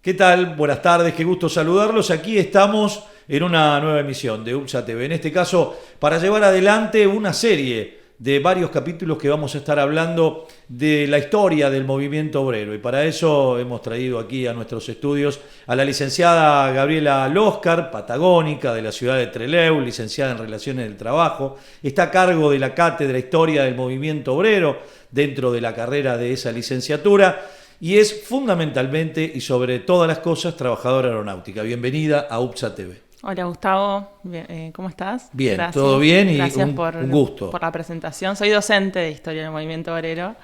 ¿Qué tal? Buenas tardes, qué gusto saludarlos. Aquí estamos en una nueva emisión de UPSA TV. En este caso, para llevar adelante una serie de varios capítulos que vamos a estar hablando de la historia del movimiento obrero. Y para eso hemos traído aquí a nuestros estudios a la licenciada Gabriela Loscar, patagónica de la ciudad de Trelew, licenciada en Relaciones del Trabajo. Está a cargo de la cátedra Historia del Movimiento Obrero dentro de la carrera de esa licenciatura. Y es fundamentalmente y sobre todas las cosas trabajadora aeronáutica. Bienvenida a UPSA TV. Hola Gustavo, ¿cómo estás? Bien, Gracias. todo bien y Gracias un gusto. por la presentación. Soy docente de Historia del Movimiento Obrero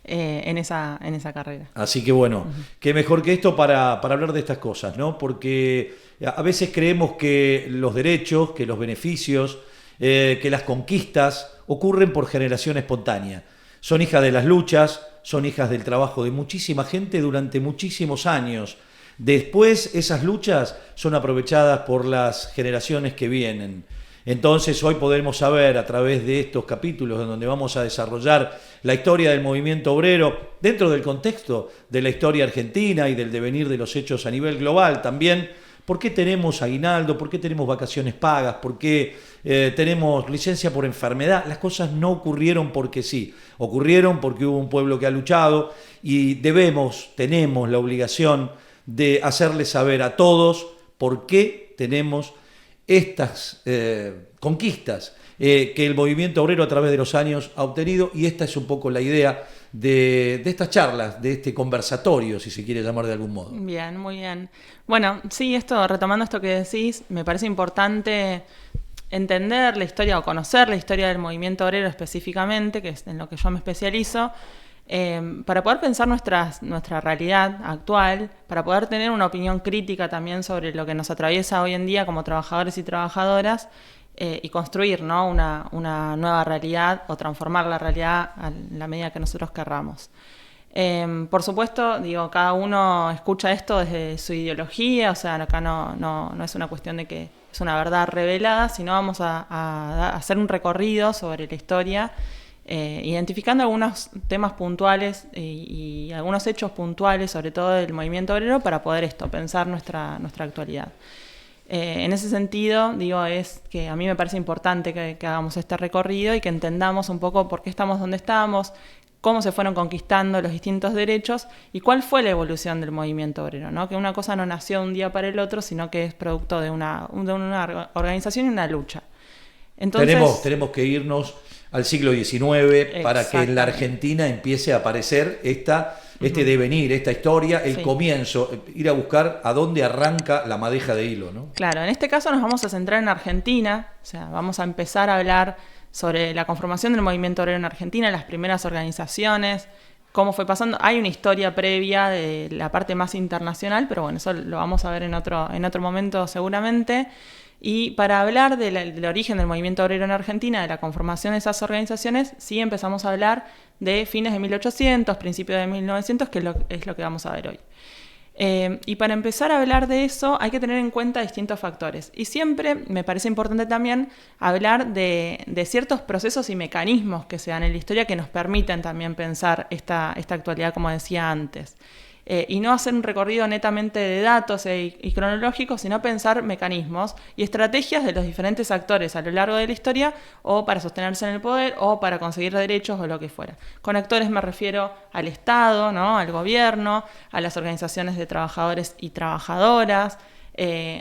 en esa carrera. Así que bueno, qué mejor que esto para hablar de estas cosas, ¿no? Porque a veces creemos que los derechos, que los beneficios, que las conquistas ocurren por generación espontánea. Son hijas de las luchas, son hijas del trabajo de muchísima gente durante muchísimos años. Después esas luchas son aprovechadas por las generaciones que vienen. Entonces hoy podemos saber a través de estos capítulos en donde vamos a desarrollar la historia del movimiento obrero dentro del contexto de la historia argentina y del devenir de los hechos a nivel global también. ¿Por qué tenemos aguinaldo? ¿Por qué tenemos vacaciones pagas? ¿Por qué tenemos licencia por enfermedad? Las cosas no ocurrieron porque sí. Ocurrieron porque hubo un pueblo que ha luchado y tenemos la obligación de hacerles saber a todos por qué tenemos estas conquistas que el movimiento obrero a través de los años ha obtenido, y esta es un poco la idea de estas charlas, de este conversatorio, si se quiere llamar de algún modo. Bien, muy bien. Bueno, sí, retomando esto que decís, me parece importante entender la historia o conocer la historia del movimiento obrero específicamente, que es en lo que yo me especializo, para poder pensar nuestra realidad actual, para poder tener una opinión crítica también sobre lo que nos atraviesa hoy en día como trabajadores y trabajadoras, y construir, ¿no?, una nueva realidad o transformar la realidad a la medida que nosotros querramos. Por supuesto, cada uno escucha esto desde su ideología, o sea, acá no es una cuestión de que es una verdad revelada, sino vamos a hacer un recorrido sobre la historia, identificando algunos temas puntuales y algunos hechos puntuales, sobre todo del movimiento obrero, para poder pensar nuestra actualidad. En ese sentido, es que a mí me parece importante que hagamos este recorrido y que entendamos un poco por qué estamos donde estamos, cómo se fueron conquistando los distintos derechos y cuál fue la evolución del movimiento obrero, ¿no? Que una cosa no nació de un día para el otro, sino que es producto de una organización y una lucha. Entonces, tenemos que irnos al siglo XIX para que en la Argentina empiece a aparecer este devenir, esta historia, el comienzo, ir a buscar a dónde arranca la madeja de hilo, ¿no? Claro, en este caso nos vamos a centrar en Argentina, o sea, vamos a empezar a hablar sobre la conformación del movimiento obrero en Argentina, las primeras organizaciones, cómo fue pasando. Hay una historia previa de la parte más internacional, pero bueno, eso lo vamos a ver en otro momento seguramente. Y para hablar del origen del movimiento obrero en Argentina, de la conformación de esas organizaciones, sí empezamos a hablar de fines de 1800, principios de 1900, que es lo que vamos a ver hoy. Y para empezar a hablar de eso hay que tener en cuenta distintos factores. Y siempre me parece importante también hablar de ciertos procesos y mecanismos que se dan en la historia que nos permiten también pensar esta actualidad, como decía antes. Y no hacer un recorrido netamente de datos y cronológicos, sino pensar mecanismos y estrategias de los diferentes actores a lo largo de la historia, o para sostenerse en el poder, o para conseguir derechos, o lo que fuera. Con actores me refiero al Estado, ¿no?, al gobierno, a las organizaciones de trabajadores y trabajadoras,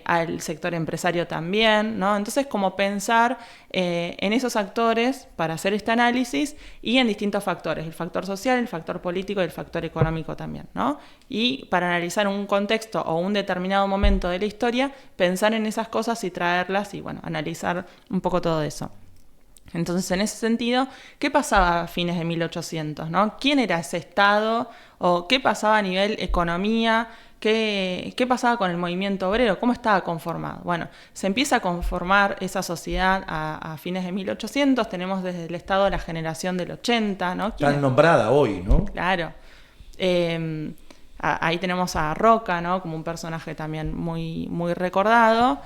al sector empresario también, ¿no? Entonces, como pensar en esos actores para hacer este análisis y en distintos factores, el factor social, el factor político y el factor económico también, ¿no? Y para analizar un contexto o un determinado momento de la historia, pensar en esas cosas y traerlas y, bueno, analizar un poco todo eso. Entonces, en ese sentido, ¿qué pasaba a fines de 1800, ¿no? ¿Quién era ese Estado? ¿O qué pasaba a nivel economía? ¿Qué pasaba con el movimiento obrero? ¿Cómo estaba conformado? Bueno, se empieza a conformar esa sociedad a fines de 1800. Tenemos desde el Estado la generación del 80, ¿no? Tan nombrada hoy, ¿no? Claro. Ahí tenemos a Roca, ¿no?, como un personaje también muy, muy recordado.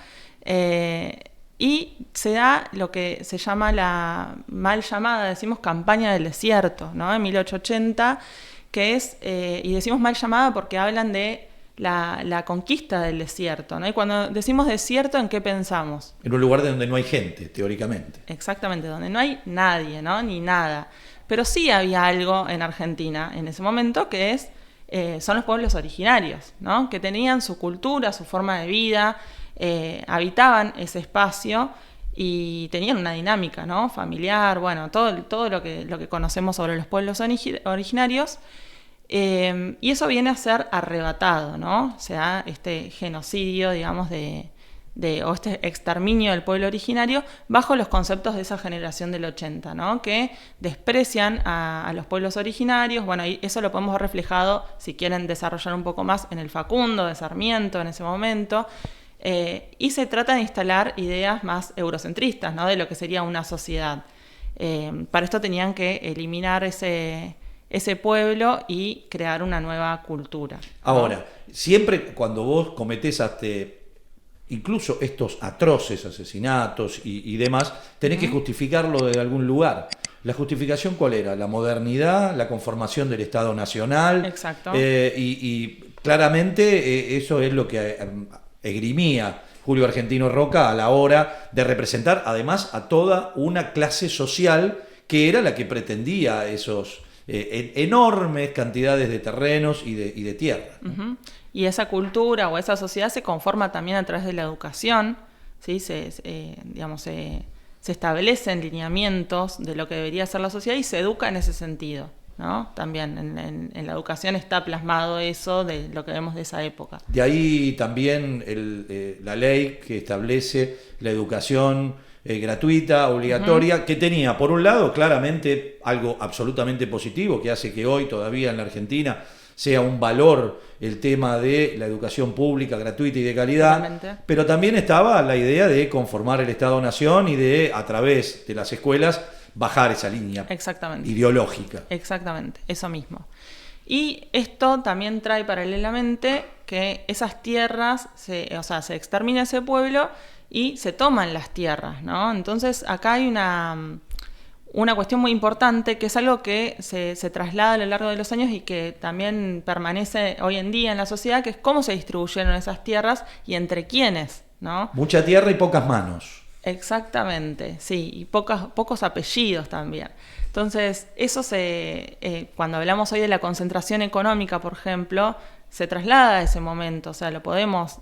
Y se da lo que se llama la mal llamada, decimos, campaña del desierto, ¿no?, en 1880, que es, y decimos mal llamada porque hablan de la conquista del desierto, ¿no? Y cuando decimos desierto, ¿en qué pensamos? En un lugar donde no hay gente, teóricamente. Exactamente, donde no hay nadie, ¿no? Ni nada. Pero sí había algo en Argentina en ese momento que son los pueblos originarios, ¿no? Que tenían su cultura, su forma de vida, habitaban ese espacio y tenían una dinámica, ¿no? Familiar, bueno, todo lo que conocemos sobre los pueblos originarios. Y eso viene a ser arrebatado, ¿no? O sea, este genocidio, digamos, o este exterminio del pueblo originario bajo los conceptos de esa generación del 80, ¿no? Que desprecian a los pueblos originarios. Bueno, y eso lo podemos ver reflejado, si quieren desarrollar un poco más, en el Facundo de Sarmiento en ese momento. Y se trata de instalar ideas más eurocentristas, ¿no? De lo que sería una sociedad. Para esto tenían que eliminar ese pueblo y crear una nueva cultura, ¿no? Ahora, siempre cuando vos cometés incluso estos atroces asesinatos y demás, tenés que justificarlo de algún lugar. ¿La justificación cuál era? La modernidad, la conformación del Estado Nacional. Exacto. Y claramente eso es lo que esgrimía Julio Argentino Roca a la hora de representar además a toda una clase social que era la que pretendía esos enormes cantidades de terrenos y de tierra, ¿no? Uh-huh. Y esa cultura o esa sociedad se conforma también a través de la educación, ¿sí? Se establecen lineamientos de lo que debería ser la sociedad y se educa en ese sentido, ¿no? También en la educación está plasmado eso de lo que vemos de esa época. De ahí también la ley que establece la educación gratuita, obligatoria, que tenía, por un lado, claramente algo absolutamente positivo, que hace que hoy todavía en la Argentina sea un valor el tema de la educación pública, gratuita y de calidad, Realmente. Pero también estaba la idea de conformar el Estado-Nación y de, a través de las escuelas, bajar esa línea ideológica. Exactamente, eso mismo. Y esto también trae paralelamente que esas tierras, se extermina ese pueblo y se toman las tierras, ¿no? Entonces acá hay una cuestión muy importante que es algo que se traslada a lo largo de los años y que también permanece hoy en día en la sociedad, que es cómo se distribuyeron esas tierras y entre quiénes, ¿no? Mucha tierra y pocas manos. Exactamente, sí, y pocos apellidos también. Entonces, eso cuando hablamos hoy de la concentración económica, por ejemplo, se traslada a ese momento, o sea, lo podemos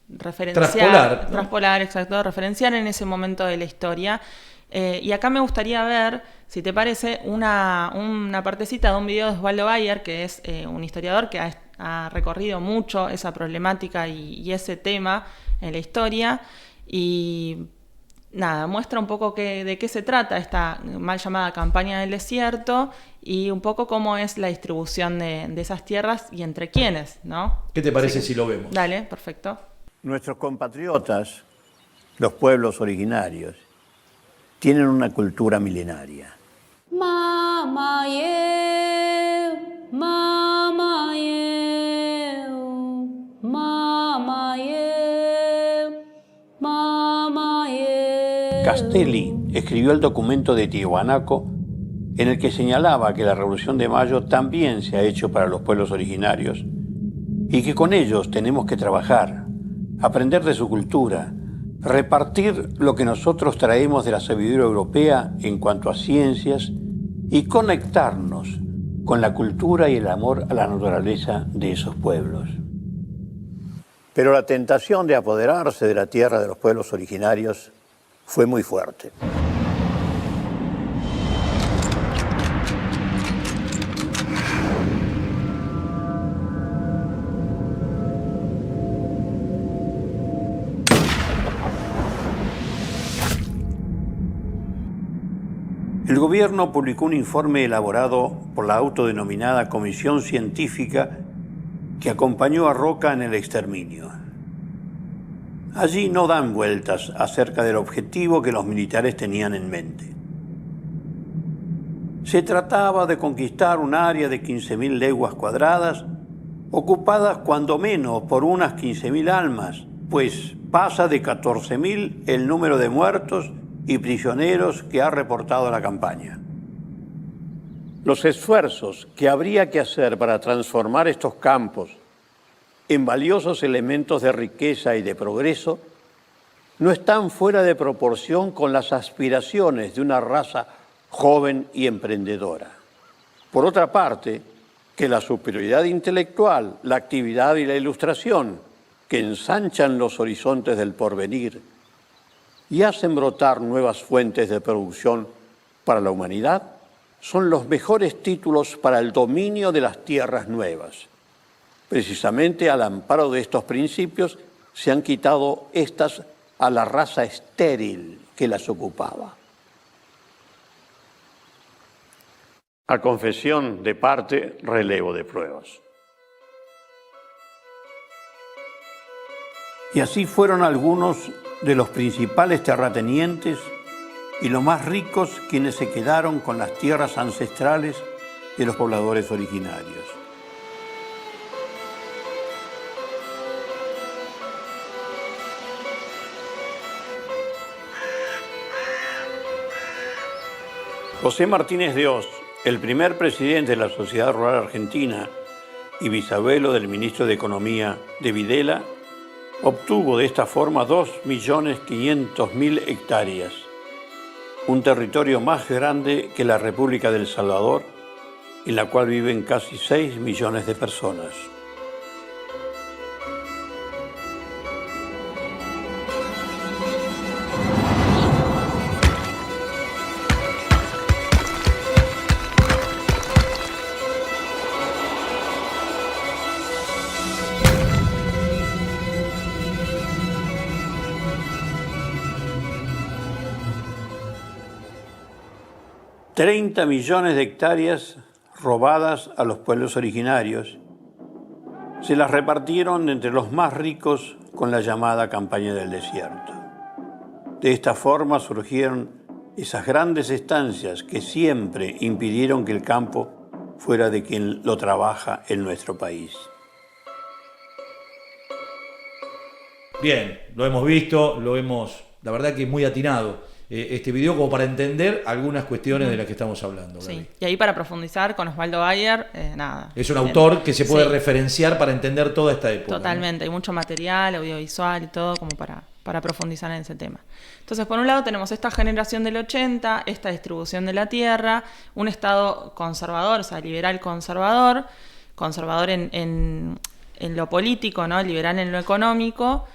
referenciar, traspolar, exacto, referenciar en ese momento de la historia. Y acá me gustaría ver, si te parece, una partecita de un video de Osvaldo Bayer, que es un historiador que ha recorrido mucho esa problemática y ese tema en la historia, y muestra un poco de qué se trata esta mal llamada campaña del desierto y un poco cómo es la distribución de esas tierras y entre quiénes, ¿no? ¿Qué te parece si lo vemos? Dale, perfecto. Nuestros compatriotas, los pueblos originarios, tienen una cultura milenaria. Castelli escribió el documento de Tiahuanaco en el que señalaba que la Revolución de Mayo también se ha hecho para los pueblos originarios y que con ellos tenemos que trabajar, aprender de su cultura, repartir lo que nosotros traemos de la sabiduría europea en cuanto a ciencias y conectarnos con la cultura y el amor a la naturaleza de esos pueblos. Pero la tentación de apoderarse de la tierra de los pueblos originarios fue muy fuerte. El gobierno publicó un informe elaborado por la autodenominada Comisión Científica que acompañó a Roca en el exterminio. Allí no dan vueltas acerca del objetivo que los militares tenían en mente. Se trataba de conquistar un área de 15.000 leguas cuadradas, ocupadas cuando menos por unas 15.000 almas, pues pasa de 14.000 el número de muertos y prisioneros que ha reportado la campaña. Los esfuerzos que habría que hacer para transformar estos campos en valiosos elementos de riqueza y de progreso no están fuera de proporción con las aspiraciones de una raza joven y emprendedora. Por otra parte, que la superioridad intelectual, la actividad y la ilustración, que ensanchan los horizontes del porvenir y hacen brotar nuevas fuentes de producción para la humanidad, son los mejores títulos para el dominio de las tierras nuevas. Precisamente al amparo de estos principios se han quitado estas a la raza estéril que las ocupaba. A confesión de parte, relevo de pruebas. Y así fueron algunos de los principales terratenientes y los más ricos quienes se quedaron con las tierras ancestrales de los pobladores originarios. José Martínez de Hoz, el primer presidente de la Sociedad Rural Argentina y bisabuelo del ministro de Economía de Videla, obtuvo de esta forma 2.500.000 hectáreas, un territorio más grande que la República del Salvador, en la cual viven casi 6 millones de personas. $30 millones de hectáreas robadas a los pueblos originarios. Se las repartieron entre los más ricos con la llamada campaña del desierto. De esta forma surgieron esas grandes estancias que siempre impidieron que el campo fuera de quien lo trabaja en nuestro país. Bien, lo hemos visto, la verdad que muy atinado este video como para entender algunas cuestiones de las que estamos hablando. Sí, Gaby. y ahí para profundizar con Osvaldo Bayer, nada. Es un autor que se puede referenciar para entender toda esta época. Totalmente, ¿no? Hay mucho material, audiovisual y todo como para profundizar en ese tema. Entonces, por un lado tenemos esta generación del 80, esta distribución de la tierra, un Estado conservador, o sea, liberal conservador en lo político, ¿no? Liberal en lo económico,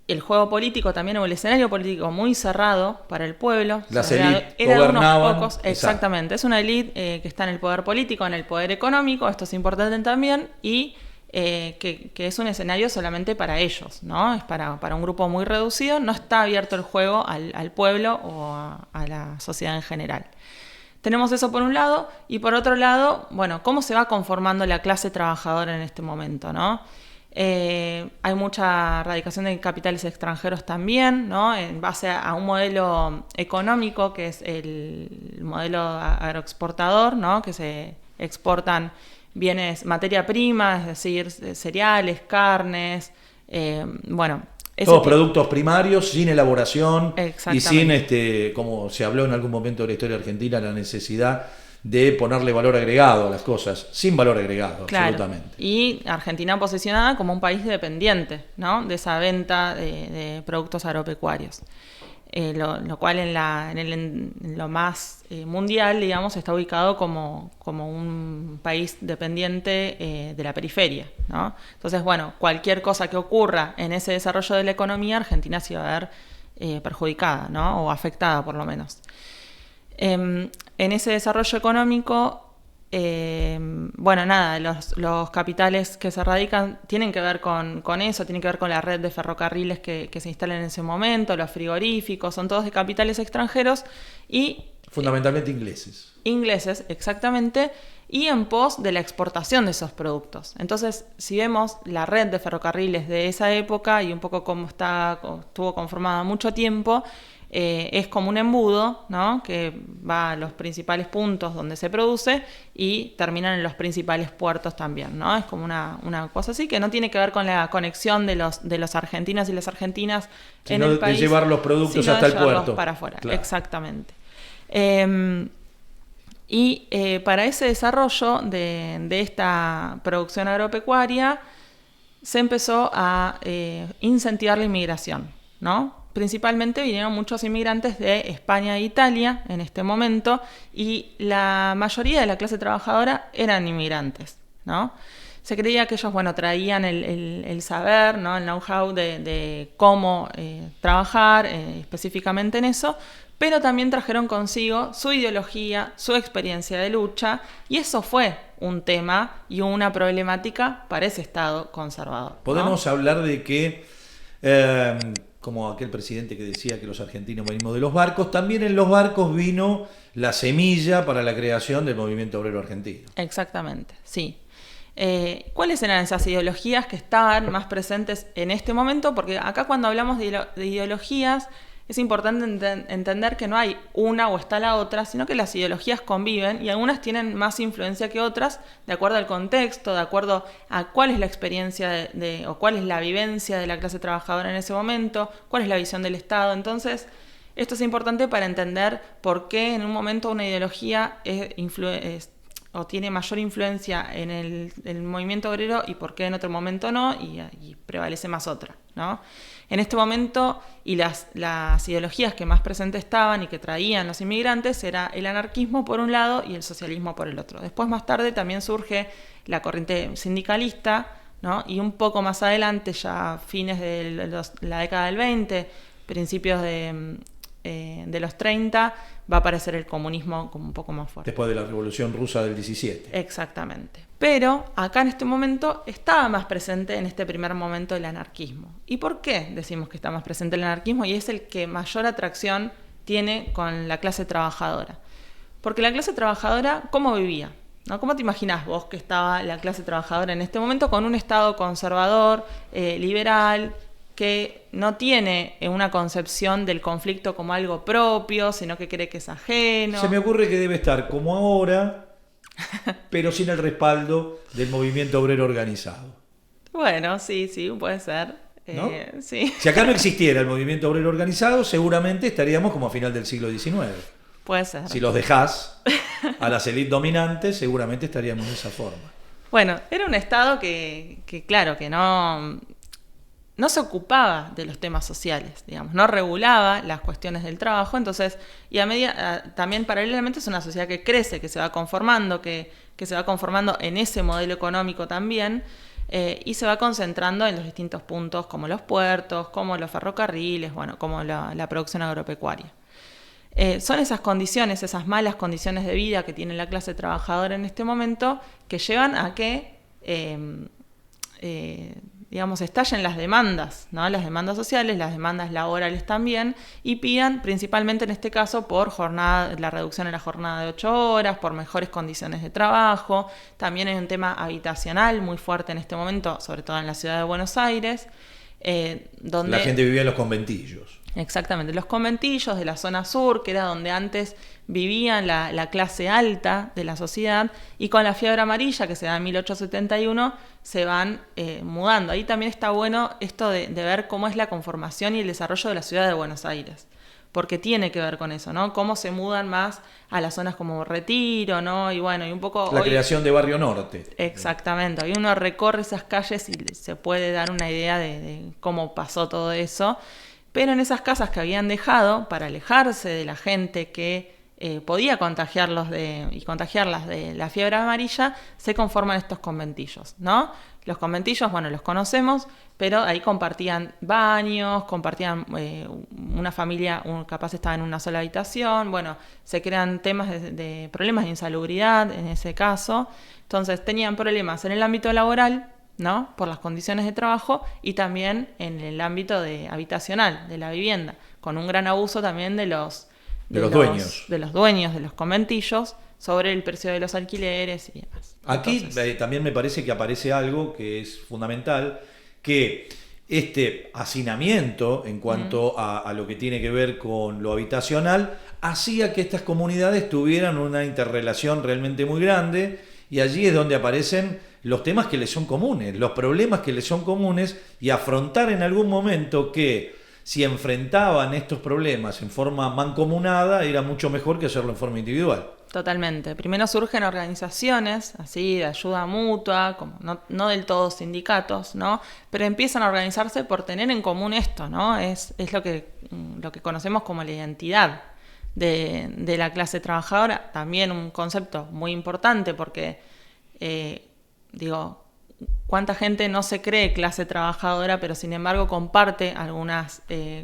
el juego político también, o el escenario político muy cerrado para el pueblo. Las élites élites gobernaban. Unos pocos, exactamente. Es una élite que está en el poder político, en el poder económico, esto es importante también, y que es un escenario solamente para ellos, ¿no? Es para un grupo muy reducido, no está abierto el juego al pueblo o a la sociedad en general. Tenemos eso por un lado, y por otro lado, bueno, cómo se va conformando la clase trabajadora en este momento, ¿no? Hay mucha radicación de capitales extranjeros también, ¿no? En base a un modelo económico que es el modelo agroexportador, ¿no? Que se exportan bienes, materia prima, es decir, cereales, carnes, todos productos primarios, sin elaboración y sin, como se habló en algún momento de la historia argentina, la necesidad de ponerle valor agregado a las cosas, sin valor agregado, claro, absolutamente. Y Argentina posicionada como un país dependiente, ¿no? De esa venta de productos agropecuarios. Lo cual en lo más mundial, digamos, está ubicado como un país dependiente de la periferia, ¿no? Entonces, bueno, cualquier cosa que ocurra en ese desarrollo de la economía, Argentina se va a ver perjudicada, ¿no? O afectada, por lo menos. En ese desarrollo económico, los capitales que se radican tienen que ver con eso, tienen que ver con la red de ferrocarriles que se instalan en ese momento, los frigoríficos, son todos de capitales extranjeros y... Fundamentalmente ingleses. Ingleses, exactamente, y en pos de la exportación de esos productos. Entonces, si vemos la red de ferrocarriles de esa época y un poco cómo estuvo conformada mucho tiempo, es como un embudo, ¿no? Que va a los principales puntos donde se produce y terminan en los principales puertos también, ¿no? Es como una cosa así que no tiene que ver con la conexión de los argentinos y las argentinas en el país, de llevar los productos hasta el puerto para afuera, claro. Exactamente. Y para ese desarrollo de esta producción agropecuaria se empezó a incentivar la inmigración, ¿no? Principalmente vinieron muchos inmigrantes de España e Italia en este momento y la mayoría de la clase trabajadora eran inmigrantes, ¿no? Se creía que ellos, bueno, traían el saber, ¿no? El know-how de cómo trabajar específicamente en eso, pero también trajeron consigo su ideología, su experiencia de lucha, y eso fue un tema y una problemática para ese Estado conservador, ¿no? Podemos hablar de que, como aquel presidente que decía que los argentinos venimos de los barcos, también en los barcos vino la semilla para la creación del movimiento obrero argentino. Exactamente, sí. ¿Cuáles eran esas ideologías que estaban más presentes en este momento? Porque acá cuando hablamos de ideologías es importante entender que no hay una o está la otra, sino que las ideologías conviven y algunas tienen más influencia que otras de acuerdo al contexto, de acuerdo a cuál es la experiencia o cuál es la vivencia de la clase trabajadora en ese momento, cuál es la visión del Estado. Entonces, esto es importante para entender por qué en un momento una ideología o tiene mayor influencia en el movimiento obrero y por qué en otro momento no, y prevalece más otra, ¿no? En este momento, y las ideologías que más presentes estaban y que traían los inmigrantes era el anarquismo por un lado y el socialismo por el otro. Después, más tarde, también surge la corriente sindicalista, ¿no? Y un poco más adelante, ya fines de la década del 20, principios de los 30, va a aparecer el comunismo como un poco más fuerte. Después de la Revolución Rusa del 17. Exactamente. Pero acá en este momento estaba más presente en este primer momento el anarquismo. ¿Y por qué decimos que está más presente el anarquismo? Y es el que mayor atracción tiene con la clase trabajadora. Porque la clase trabajadora, ¿cómo vivía? ¿No? ¿Cómo te imaginás vos que estaba la clase trabajadora en este momento con un Estado conservador, liberal, que no tiene una concepción del conflicto como algo propio, sino que cree que es ajeno? Se me ocurre que debe estar como ahora, pero sin el respaldo del movimiento obrero organizado. Bueno, sí, puede ser. ¿No? Sí. Si acá no existiera el movimiento obrero organizado, seguramente estaríamos como a final del siglo XIX. Puede ser. Si los dejás a las élites dominantes, seguramente estaríamos de esa forma. Bueno, era un Estado que claro, que no se ocupaba de los temas sociales, digamos, no regulaba las cuestiones del trabajo, entonces, y también paralelamente es una sociedad que crece, que se va conformando, que se va conformando en ese modelo económico también, y se va concentrando en los distintos puntos, como los puertos, como los ferrocarriles, bueno, como la producción agropecuaria. Son esas condiciones, esas malas condiciones de vida que tiene la clase trabajadora en este momento, que llevan a que digamos, estallen las demandas, ¿no? Las demandas sociales, las demandas laborales también, y pidan, principalmente en este caso, por la reducción de la jornada de 8 horas, por mejores condiciones de trabajo. También hay un tema habitacional muy fuerte en este momento, sobre todo en la ciudad de Buenos Aires, donde la gente vivía en los conventillos. Exactamente, los conventillos de la zona sur, que era donde antes vivían la clase alta de la sociedad, y con la fiebre amarilla, que se da en 1871, se van mudando. Ahí también está bueno esto de ver cómo es la conformación y el desarrollo de la ciudad de Buenos Aires, porque tiene que ver con eso, ¿no? Cómo se mudan más a las zonas como Retiro, ¿no? Y bueno, y un poco la creación de Barrio Norte. Exactamente, hoy uno recorre esas calles y se puede dar una idea de cómo pasó todo eso. Pero en esas casas que habían dejado para alejarse de la gente que podía contagiarlas de la fiebre amarilla, se conforman estos conventillos, ¿no? Los conventillos, bueno, los conocemos, pero ahí compartían baños, compartían una familia, capaz estaba en una sola habitación, bueno, se crean temas de problemas de insalubridad en ese caso. Entonces tenían problemas en el ámbito laboral, ¿no? Por las condiciones de trabajo, y también en el ámbito habitacional, de la vivienda, con un gran abuso también de los dueños de los conventillos sobre el precio de los alquileres y demás. Aquí también me parece que aparece algo que es fundamental, que este hacinamiento en cuanto a lo que tiene que ver con lo habitacional hacía que estas comunidades tuvieran una interrelación realmente muy grande, y allí es donde aparecen los temas que les son comunes, los problemas que les son comunes, y afrontar en algún momento que si enfrentaban estos problemas en forma mancomunada era mucho mejor que hacerlo en forma individual. Totalmente. Primero surgen organizaciones, así, de ayuda mutua, como no del todo sindicatos, ¿no? Pero empiezan a organizarse por tener en común esto, ¿no? Es lo que conocemos como la identidad de la clase trabajadora. También un concepto muy importante porque, ¿cuánta gente no se cree clase trabajadora, pero sin embargo comparte algunas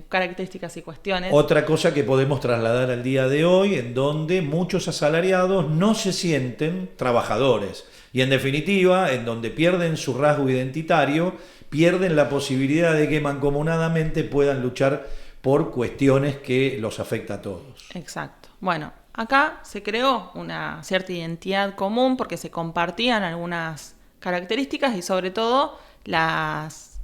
características y cuestiones? Otra cosa que podemos trasladar al día de hoy, en donde muchos asalariados no se sienten trabajadores. Y en definitiva, en donde pierden su rasgo identitario, pierden la posibilidad de que mancomunadamente puedan luchar por cuestiones que los afecta a todos. Exacto. Bueno, acá se creó una cierta identidad común porque se compartían algunas características y sobre todo las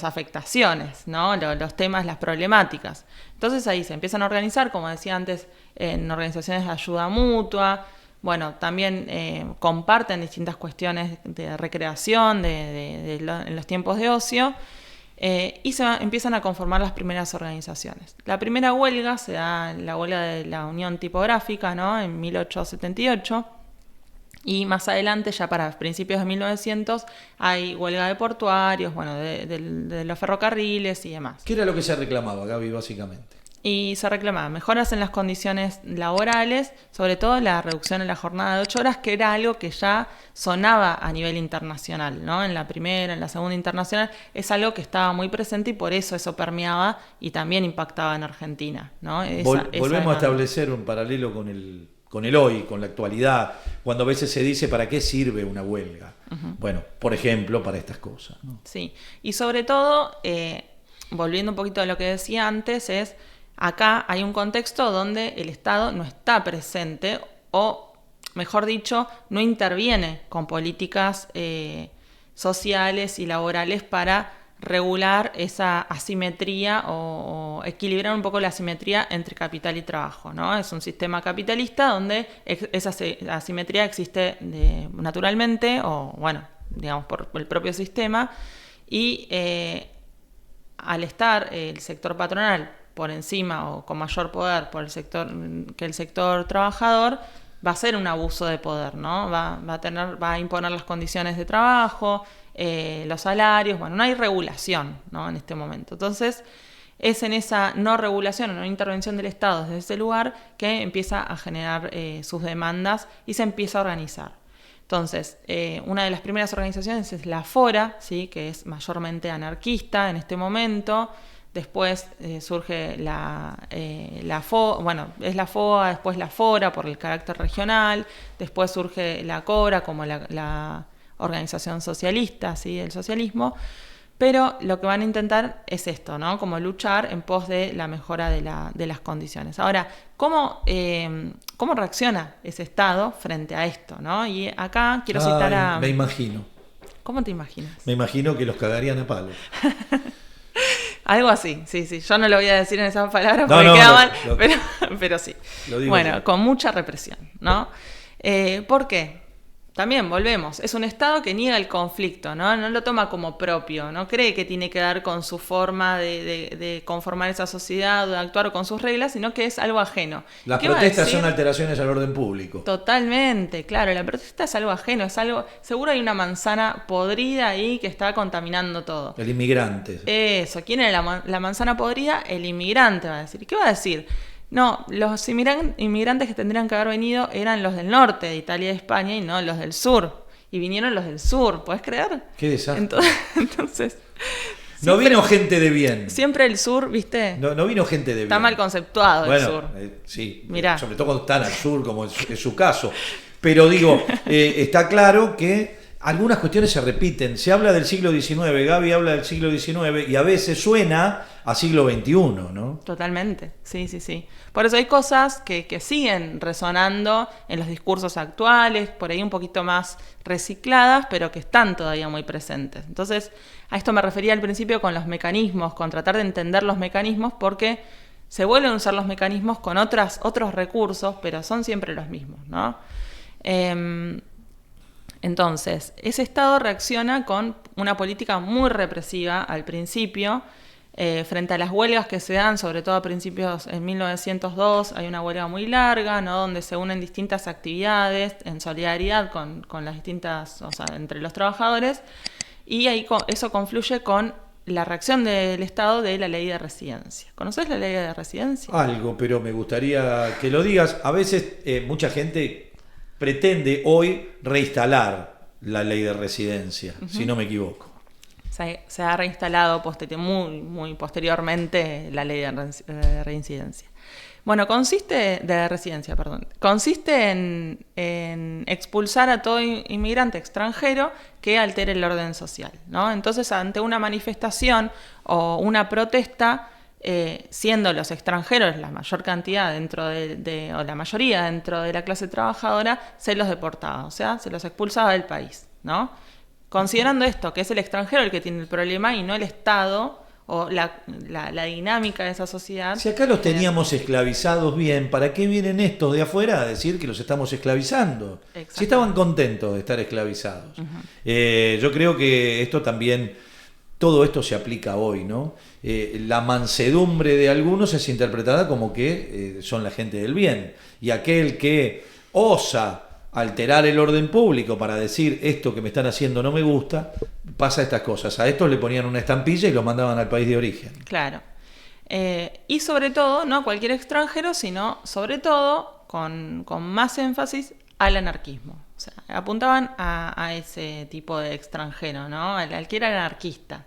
afectaciones, ¿no? Los temas, las problemáticas. Entonces ahí se empiezan a organizar, como decía antes, en organizaciones de ayuda mutua. Bueno, también comparten distintas cuestiones de recreación en los tiempos de ocio. Y empiezan a conformar las primeras organizaciones. La primera huelga se da en la huelga de la Unión Tipográfica, ¿no? En 1878. Y más adelante, ya para principios de 1900, hay huelga de portuarios, bueno, de los ferrocarriles y demás. ¿Qué era lo que se reclamaba, Gaby, básicamente? Y se reclamaba mejoras en las condiciones laborales, sobre todo la reducción en la jornada de 8 horas, que era algo que ya sonaba a nivel internacional, ¿no? En la primera, en la segunda internacional, es algo que estaba muy presente y por eso permeaba y también impactaba en Argentina, ¿no? Volvemos a establecer un paralelo con el hoy, con la actualidad, cuando a veces se dice ¿para qué sirve una huelga? Uh-huh. Bueno, por ejemplo, para estas cosas, ¿no? Sí, y sobre todo, volviendo un poquito a lo que decía antes, acá hay un contexto donde el Estado no está presente o, mejor dicho, no interviene con políticas sociales y laborales para regular esa asimetría o equilibrar un poco la asimetría entre capital y trabajo, ¿no? Es un sistema capitalista donde esa asimetría existe naturalmente o, bueno, digamos, por el propio sistema y al estar el sector patronal por encima o con mayor poder que el sector trabajador, va a ser un abuso de poder, ¿no? Va a imponer las condiciones de trabajo, los salarios, bueno, no hay regulación, ¿no? En este momento. Entonces, es en esa no regulación o no intervención del Estado desde ese lugar que empieza a generar sus demandas y se empieza a organizar. Entonces, una de las primeras organizaciones es la Fora, ¿sí? Que es mayormente anarquista en este momento. Después surge la FOA, bueno, es la FOA, después la Fora por el carácter regional, después surge la CORA como la organización socialista, ¿sí? El socialismo, pero lo que van a intentar es esto, ¿no? Como luchar en pos de la mejora de las condiciones. Ahora, ¿cómo reacciona ese Estado frente a esto, ¿no? Y acá quiero citar a... Me imagino. ¿Cómo te imaginas? Me imagino que los cagarían a palo. Algo así, sí. Yo no lo voy a decir en esas palabras porque queda mal, pero sí. Bueno, con mucha represión, ¿no? ¿Por qué? También volvemos, es un Estado que niega el conflicto, ¿no? No lo toma como propio, no cree que tiene que dar con su forma de conformar esa sociedad o de actuar con sus reglas, sino que es algo ajeno. Las protestas son alteraciones al orden público. Totalmente, claro, la protesta es algo ajeno, es algo, seguro hay una manzana podrida ahí que está contaminando todo. El inmigrante. Eso, ¿quién era la manzana podrida? El inmigrante, va a decir. ¿Y qué va a decir? No, los inmigrantes que tendrían que haber venido eran los del norte de Italia y de España y no los del sur. Y vinieron los del sur, ¿puedes creer? Qué desastre. Entonces no vino gente de bien. Siempre el sur, ¿viste? No vino gente de bien. Está mal conceptuado el sur. Sí, mirá. Sobre todo cuando están al sur, como es su caso. Pero digo, está claro que algunas cuestiones se repiten. Se habla del siglo XIX, Gaby habla del siglo XIX y a veces suena a siglo XXI, ¿no? Totalmente, sí. Por eso hay cosas que siguen resonando en los discursos actuales, por ahí un poquito más recicladas, pero que están todavía muy presentes. Entonces, a esto me refería al principio con los mecanismos, con tratar de entender los mecanismos, porque se vuelven a usar los mecanismos con otros recursos, pero son siempre los mismos, ¿no? Entonces, ese Estado reacciona con una política muy represiva al principio, frente a las huelgas que se dan, sobre todo a principios en 1902, hay una huelga muy larga, ¿no? Donde se unen distintas actividades en solidaridad con las distintas, o sea, entre los trabajadores, y ahí eso confluye con la reacción del Estado de la ley de residencia. ¿Conoces la ley de residencia? Algo, pero me gustaría que lo digas. A veces mucha gente pretende hoy reinstalar la ley de residencia, si no me equivoco. Se ha reinstalado muy posteriormente la ley de reincidencia. Bueno, consiste en expulsar a todo inmigrante extranjero que altere el orden social, ¿no? Entonces, ante una manifestación o una protesta, siendo los extranjeros la mayor cantidad o la mayoría dentro de la clase trabajadora, se los deportaba, o sea, se los expulsaba del país, ¿no? Considerando esto, que es el extranjero el que tiene el problema y no el Estado o la dinámica de esa sociedad. Si acá los teníamos esclavizados bien, ¿para qué vienen estos de afuera a decir que los estamos esclavizando? Si estaban contentos de estar esclavizados. Yo creo que esto también, todo esto se aplica hoy, ¿no? La mansedumbre de algunos es interpretada como que son la gente del bien, y aquel que osa alterar el orden público para decir esto que me están haciendo no me gusta, pasa estas cosas. A estos le ponían una estampilla y los mandaban al país de origen. Claro. Y sobre todo, no cualquier extranjero, sino sobre todo con más énfasis al anarquismo. O sea, apuntaban a ese tipo de extranjero, ¿no? Al que era anarquista.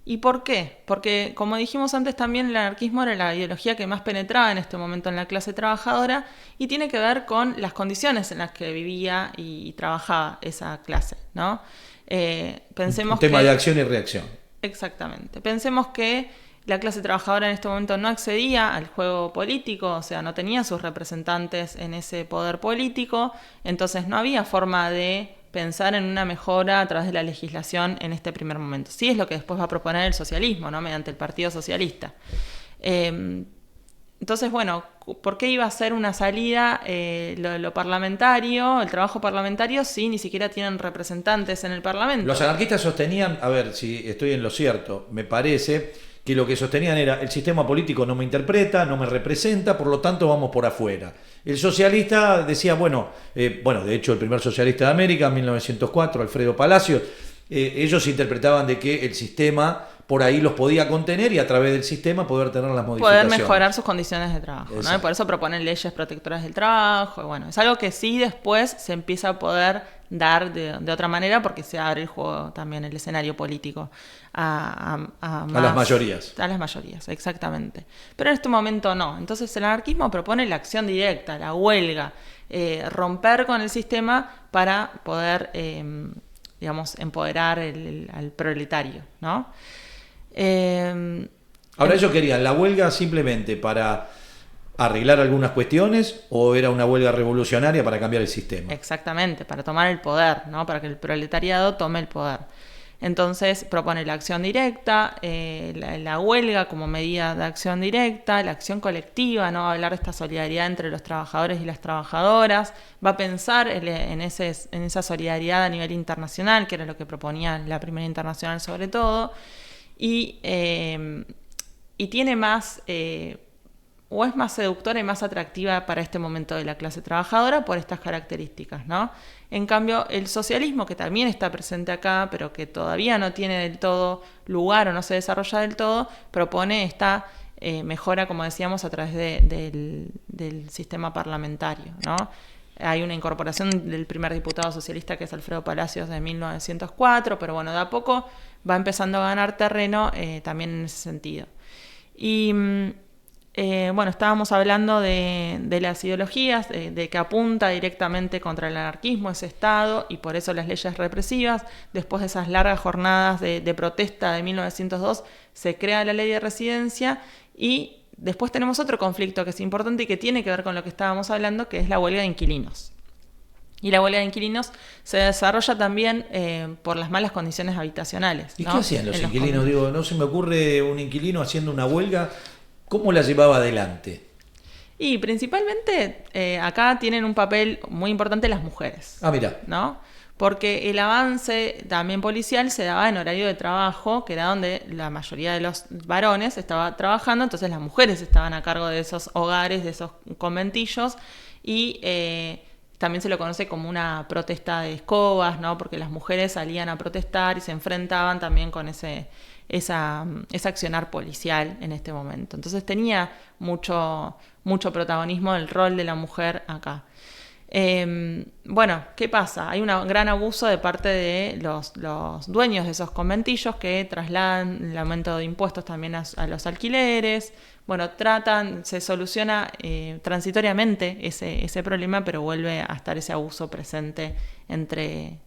¿Y por qué? Porque, como dijimos antes, también el anarquismo era la ideología que más penetraba en este momento en la clase trabajadora y tiene que ver con las condiciones en las que vivía y trabajaba esa clase, ¿no? Pensemos un tema de acción y reacción. Exactamente. Pensemos que la clase trabajadora en este momento no accedía al juego político, o sea, no tenía sus representantes en ese poder político, entonces no había forma de pensar en una mejora a través de la legislación en este primer momento. Sí es lo que después va a proponer el socialismo, ¿no? Mediante el Partido Socialista. Entonces, bueno, ¿por qué iba a ser una salida lo parlamentario, el trabajo parlamentario, si ni siquiera tienen representantes en el Parlamento? Los anarquistas sostenían, a ver si estoy en lo cierto, me parece que lo que sostenían era: el sistema político no me interpreta, no me representa, por lo tanto vamos por afuera. El socialista decía, de hecho el primer socialista de América, en 1904, Alfredo Palacios, ellos interpretaban de que el sistema por ahí los podía contener y a través del sistema poder tener las modificaciones. Poder mejorar sus condiciones de trabajo, ¿no? Y por eso proponen leyes protectoras del trabajo. Y bueno, es algo que sí después se empieza a poder dar de otra manera porque se abre el juego también, el escenario político a las mayorías. A las mayorías, exactamente. Pero en este momento no. Entonces el anarquismo propone la acción directa, la huelga, romper con el sistema para poder, empoderar al proletario, ¿no? Ahora, ellos querían la huelga simplemente para arreglar algunas cuestiones, o era una huelga revolucionaria para cambiar el sistema. Exactamente, para tomar el poder, ¿no? Para que el proletariado tome el poder. Entonces propone la acción directa, la huelga como medida de acción directa, la acción colectiva, ¿no? Va a hablar de esta solidaridad entre los trabajadores y las trabajadoras, va a pensar en esa solidaridad a nivel internacional, que era lo que proponía la Primera Internacional sobre todo, y tiene más, o es más seductora y más atractiva para este momento de la clase trabajadora por estas características, ¿no? En cambio, el socialismo, que también está presente acá, pero que todavía no tiene del todo lugar o no se desarrolla del todo, propone esta mejora, como decíamos, a través del sistema parlamentario, ¿no? Hay una incorporación del primer diputado socialista, que es Alfredo Palacios, de 1904, pero bueno, de a poco va empezando a ganar terreno también en ese sentido. Y estábamos hablando de las ideologías, de que apunta directamente contra el anarquismo ese Estado, y por eso las leyes represivas. Después de esas largas jornadas de protesta de 1902, se crea la ley de residencia, y después tenemos otro conflicto que es importante y que tiene que ver con lo que estábamos hablando, que es la huelga de inquilinos. Y la huelga de inquilinos se desarrolla también por las malas condiciones habitacionales, ¿no? ¿Y qué hacían los inquilinos? No se me ocurre un inquilino haciendo una huelga. ¿Cómo la llevaba adelante? Y principalmente acá tienen un papel muy importante las mujeres. Ah, mira. ¿No? porque el avance también policial se daba en horario de trabajo, que era donde la mayoría de los varones estaba trabajando, entonces las mujeres estaban a cargo de esos hogares, de esos conventillos, y también se lo conoce como una protesta de escobas, ¿no? Porque las mujeres salían a protestar y se enfrentaban también con ese accionar policial en este momento. Entonces tenía mucho protagonismo el rol de la mujer acá. Bueno, ¿qué pasa? Hay un gran abuso de parte de los dueños de esos conventillos que trasladan el aumento de impuestos también a los alquileres. Bueno, se soluciona transitoriamente ese problema, pero vuelve a estar ese abuso presente entre...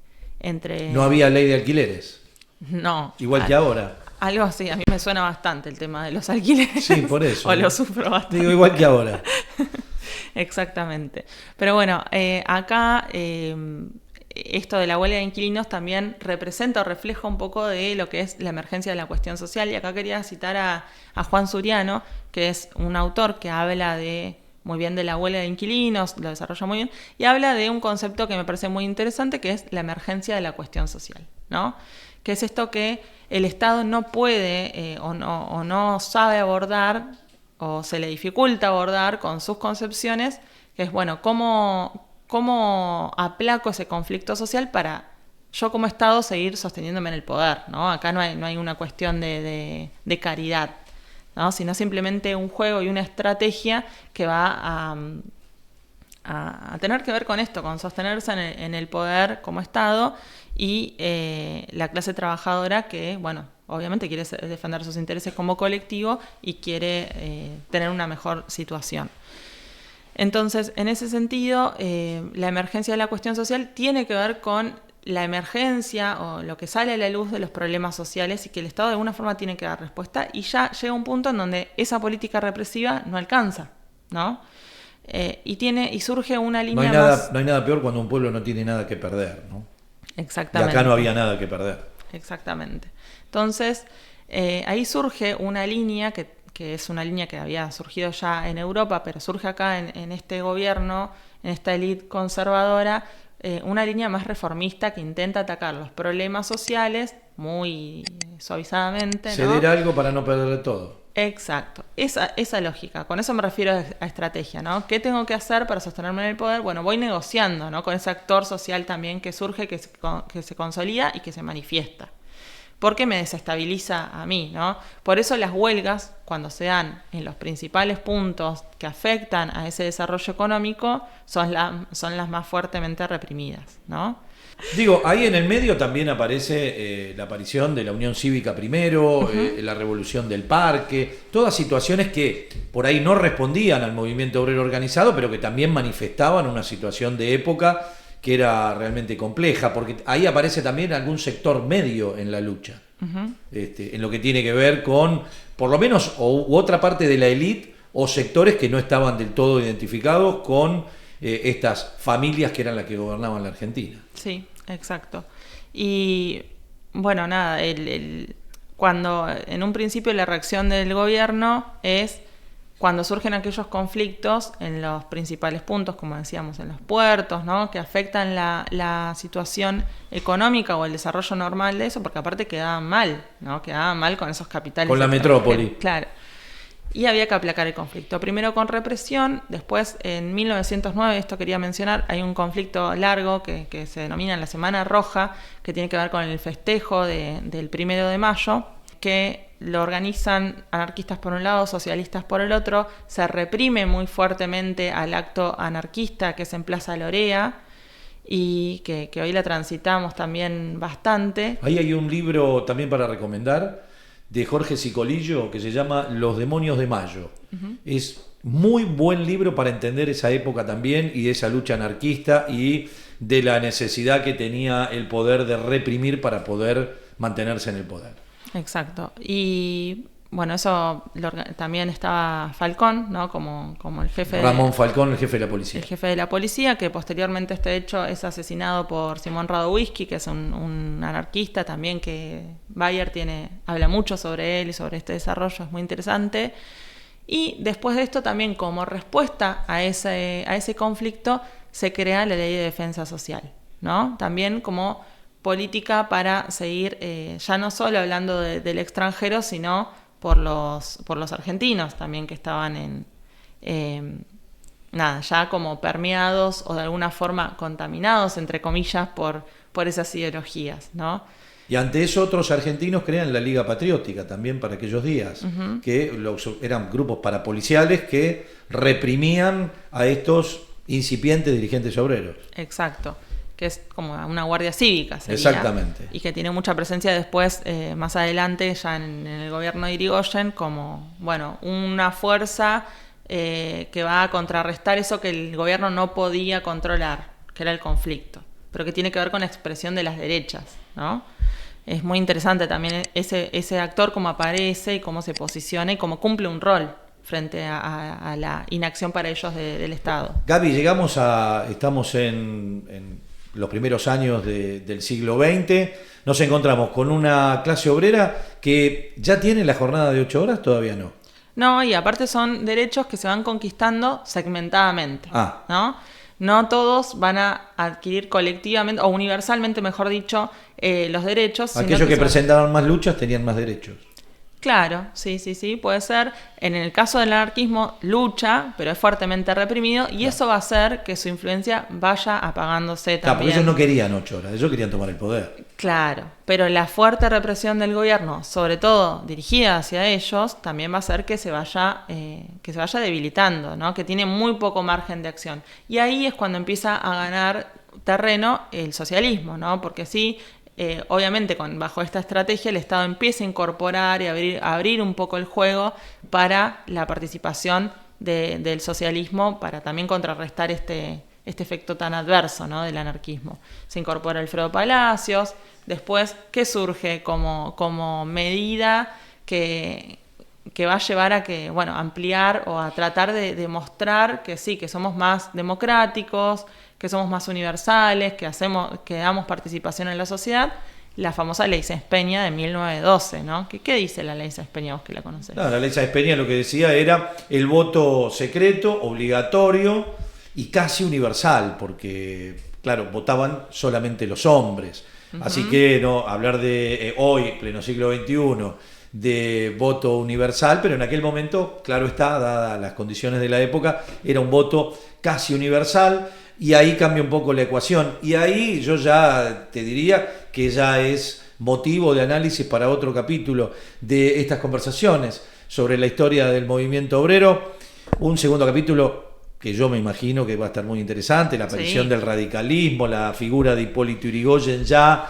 No había ley de alquileres. No. Igual que ahora. Algo así, a mí me suena bastante el tema de los alquileres. Sí, por eso. O lo sufro bastante. Digo, igual que ahora. Exactamente. Pero bueno, acá esto de la huelga de inquilinos también representa o refleja un poco de lo que es la emergencia de la cuestión social. Y acá quería citar a Juan Suriano, que es un autor que habla muy bien de la huelga de inquilinos, lo desarrolla muy bien, y habla de un concepto que me parece muy interesante, que es la emergencia de la cuestión social, ¿no? Que es esto que el Estado no puede o no sabe abordar, o se le dificulta abordar con sus concepciones, que es, bueno, ¿cómo aplaco ese conflicto social para yo como Estado seguir sosteniéndome en el poder, ¿no? Acá no hay una cuestión de caridad, ¿no? Sino simplemente un juego y una estrategia que va a tener que ver con esto, con sostenerse en el poder como Estado, y la clase trabajadora que, bueno, obviamente quiere defender sus intereses como colectivo y quiere tener una mejor situación. Entonces, en ese sentido, la emergencia de la cuestión social tiene que ver con la emergencia o lo que sale a la luz de los problemas sociales, y que el Estado de alguna forma tiene que dar respuesta, y ya llega un punto en donde esa política represiva no alcanza, ¿no? Y surge una línea No hay nada peor cuando un pueblo no tiene nada que perder, ¿no? Exactamente. Y acá no había nada que perder. Exactamente. Entonces, ahí surge una línea que es una línea que había surgido ya en Europa, pero surge acá en este gobierno, en esta élite conservadora, una línea más reformista que intenta atacar los problemas sociales muy suavizadamente, ¿no? Ceder algo para no perder todo. Exacto, esa lógica, con eso me refiero a estrategia, ¿no? ¿Qué tengo que hacer para sostenerme en el poder? Bueno, voy negociando, ¿no? Con ese actor social también que surge, que se consolida y que se manifiesta, porque me desestabiliza a mí, ¿no? Por eso las huelgas, cuando se dan en los principales puntos que afectan a ese desarrollo económico, son las más fuertemente reprimidas, ¿no? Digo, ahí en el medio también aparece la aparición de la Unión Cívica primero, la revolución del parque, todas situaciones que por ahí no respondían al movimiento obrero organizado, pero que también manifestaban una situación de época que era realmente compleja, porque ahí aparece también algún sector medio en la lucha, en lo que tiene que ver con, por lo menos, u otra parte de la élite o sectores que no estaban del todo identificados con estas familias que eran las que gobernaban la Argentina. Sí, exacto. Y bueno, nada, cuando en un principio la reacción del gobierno es cuando surgen aquellos conflictos en los principales puntos, como decíamos, en los puertos, ¿no? Que afectan la situación económica o el desarrollo normal de eso, porque aparte quedaban mal, ¿no? Quedaban mal con esos capitales. Con la metrópoli. Claro. Y había que aplacar el conflicto. Primero con represión, después en 1909, esto quería mencionar, hay un conflicto largo que se denomina la Semana Roja, que tiene que ver con el festejo del 1 de mayo, que lo organizan anarquistas por un lado, socialistas por el otro. Se reprime muy fuertemente al acto anarquista que es en Plaza Lorea, y que hoy la transitamos también bastante. Ahí hay un libro también para recomendar, de Jorge Cicolillo, que se llama Los demonios de Mayo. Es muy buen libro para entender esa época también, y de esa lucha anarquista y de la necesidad que tenía el poder de reprimir para poder mantenerse en el poder. Exacto. Y bueno, eso también estaba Falcón, ¿no? Como el jefe Ramón Falcón, el jefe de la policía. El jefe de la policía, que posteriormente este hecho es asesinado por Simón Radowisky, que es un anarquista también, que Bayer habla mucho sobre él y sobre este desarrollo, es muy interesante. Y después de esto también, como respuesta a ese conflicto, se crea la Ley de Defensa Social, ¿no? También como política para seguir ya no solo hablando del extranjero, sino por los argentinos también que estaban ya como permeados o de alguna forma contaminados, entre comillas, por esas ideologías, ¿no? Y ante eso otros argentinos crean la Liga Patriótica también para aquellos días, que eran grupos parapoliciales que reprimían a estos incipientes dirigentes obreros. Exacto, que es como una guardia cívica sería, exactamente, y que tiene mucha presencia después, más adelante, ya en el gobierno de Irigoyen, como una fuerza que va a contrarrestar eso que el gobierno no podía controlar, que era el conflicto, pero que tiene que ver con la expresión de las derechas, ¿no? Es muy interesante también ese actor, cómo aparece y cómo se posiciona y cómo cumple un rol frente a la inacción para ellos del Estado. Gaby, estamos en los primeros años del siglo XX, nos encontramos con una clase obrera que ya tiene la jornada de 8 horas, todavía no. No, y aparte son derechos que se van conquistando segmentadamente, ¿no? No todos van a adquirir colectivamente, o universalmente, mejor dicho, los derechos. Aquellos que presentaban más luchas tenían más derechos. Claro, sí, puede ser. En el caso del anarquismo, lucha, pero es fuertemente reprimido, y eso va a hacer que su influencia vaya apagándose también. Claro, porque ellos no querían 8 horas, ellos querían tomar el poder. Claro, pero la fuerte represión del gobierno, sobre todo dirigida hacia ellos, también va a hacer que se vaya debilitando, ¿no? Que tiene muy poco margen de acción. Y ahí es cuando empieza a ganar terreno el socialismo, ¿no? Porque sí, obviamente bajo esta estrategia el Estado empieza a incorporar y abrir un poco el juego para la participación del socialismo, para también contrarrestar este efecto tan adverso, ¿no? Del anarquismo. Se incorpora Alfredo Palacios, después, ¿qué surge como medida que va a llevar a ampliar o a tratar de demostrar que sí, que somos más democráticos, que somos más universales, que damos participación en la sociedad? La famosa Ley Sáenz Peña de 1912, ¿no? ¿Qué dice la Ley Sáenz Peña, vos que la conocés? No, la Ley Sáenz Peña lo que decía era el voto secreto, obligatorio y casi universal, porque, claro, votaban solamente los hombres. Así que no hablar de hoy, pleno siglo XXI, de voto universal, pero en aquel momento, claro está, dadas las condiciones de la época, era un voto casi universal. Y ahí cambia un poco la ecuación. Y ahí yo ya te diría que ya es motivo de análisis para otro capítulo de estas conversaciones sobre la historia del movimiento obrero. Un segundo capítulo que yo me imagino que va a estar muy interesante, la aparición del radicalismo, la figura de Hipólito Yrigoyen ya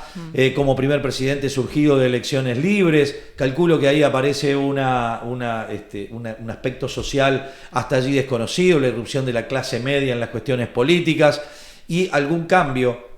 como primer presidente surgido de elecciones libres. Calculo que ahí aparece un aspecto social hasta allí desconocido, la irrupción de la clase media en las cuestiones políticas y algún cambio,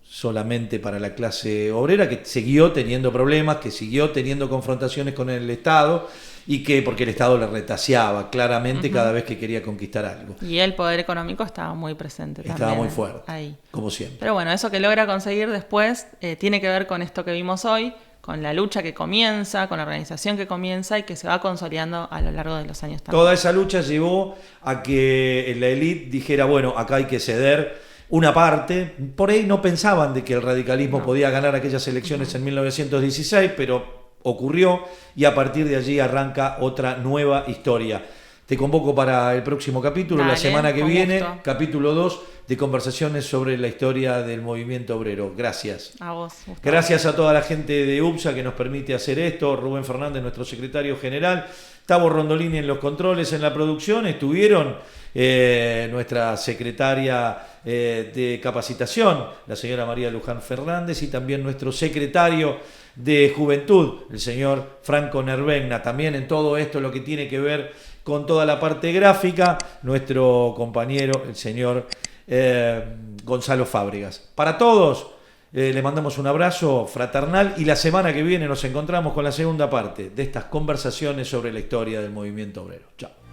solamente para la clase obrera, que siguió teniendo problemas, que siguió teniendo confrontaciones con el Estado, y porque el Estado le retaseaba claramente cada vez que quería conquistar algo. Y el poder económico estaba muy presente también. Estaba muy fuerte, ahí, como siempre. Pero eso que logra conseguir después tiene que ver con esto que vimos hoy, con la lucha que comienza, con la organización que comienza y que se va consolidando a lo largo de los años también. Toda esa lucha llevó a que la élite dijera, acá hay que ceder una parte. Por ahí no pensaban de que el radicalismo podía ganar aquellas elecciones en 1916, pero ocurrió y a partir de allí arranca otra nueva historia. Te convoco para el próximo capítulo, la semana que viene, gusto. Capítulo 2 de conversaciones sobre la historia del movimiento obrero. Gracias. A vos, Gustavo. Gracias a toda la gente de UPSA que nos permite hacer esto, Rubén Fernández, nuestro secretario general, Tavo Rondolini en los controles, en la producción, estuvieron nuestra secretaria de capacitación, la señora María Luján Fernández, y también nuestro secretario de Juventud, el señor Franco Nervegna. También en todo esto lo que tiene que ver con toda la parte gráfica, nuestro compañero, el señor Gonzalo Fábregas. Para todos, le mandamos un abrazo fraternal y la semana que viene nos encontramos con la segunda parte de estas conversaciones sobre la historia del movimiento obrero. Chao.